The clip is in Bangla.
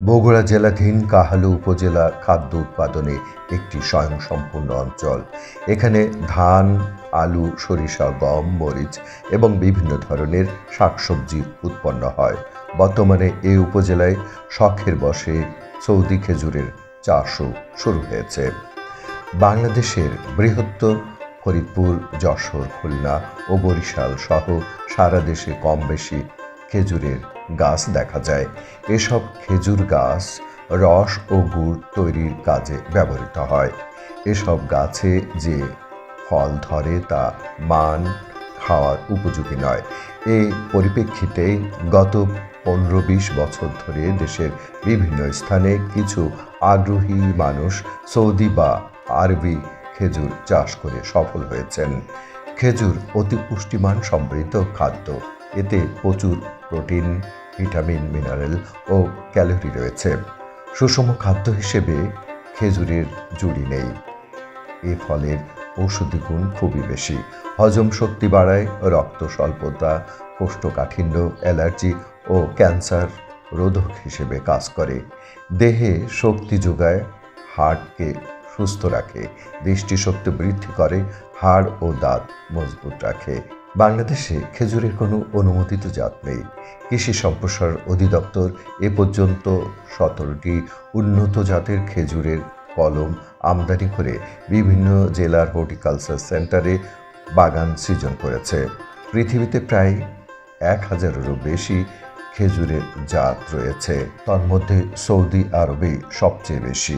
বগুড়া জেলাধীন কাহালু উপজেলা খাদ্য উৎপাদনে একটি স্বয়ংসম্পূর্ণ অঞ্চল। এখানে ধান, আলু, সরিষা, গম, মরিচ এবং বিভিন্ন ধরনের শাকসবজি উৎপন্ন হয়। বর্তমানে এই উপজেলায় শখের বশে সৌদি খেজুরের চাষও শুরু হয়েছে। বাংলাদেশের বৃহত্তর ফরিদপুর, যশোর, খুলনা ও বরিশাল সহ সারা দেশে কম বেশি খেজুরের গাছ দেখা যায়। এসব খেজুর গাছ রস ও গুড় তৈরির কাজে ব্যবহৃত হয়। এসব গাছে যে ফল ধরে তা মান খাওয়ার উপযোগী নয়। এই পরিপ্রেক্ষিতে গত 15-20 বছর ধরে দেশের বিভিন্ন স্থানে কিছু আগ্রহী মানুষ সৌদি বা আরবি খেজুর চাষ করে সফল হয়েছেন। খেজুর অতি পুষ্টিমান সমৃদ্ধ খাদ্য। এতে প্রচুর প্রোটিন, ভিটামিন, মিনারেল ও ক্যালোরি রয়েছে। সুষম খাদ্য হিসেবে খেজুরের জুড়ি নেই। এ ফলের ঔষধি গুণ খুবই বেশি। হজম শক্তি বাড়ায়, রক্ত স্বল্পতা, কোষ্ঠকাঠিন্য, অ্যালার্জি ও ক্যান্সার রোধক হিসেবে কাজ করে। দেহে শক্তি যোগায়, হার্টকে সুস্থ রাখে, দৃষ্টিশক্তি বৃদ্ধি করে, হাড় ও দাঁত মজবুত রাখে। বাংলাদেশে খেজুরের কোনো অনুমোদিত জাত নেই। কৃষি সম্প্রসারণ অধিদপ্তর এ পর্যন্ত 17টি উন্নত জাতের খেজুরের কলম আমদানি করে বিভিন্ন জেলার হর্টিকালচার সেন্টারে বাগান সৃজন করেছে। পৃথিবীতে প্রায় 1000-এরও বেশি খেজুরের জাত রয়েছে, তন্মধ্যে সৌদি আরবে সবচেয়ে বেশি।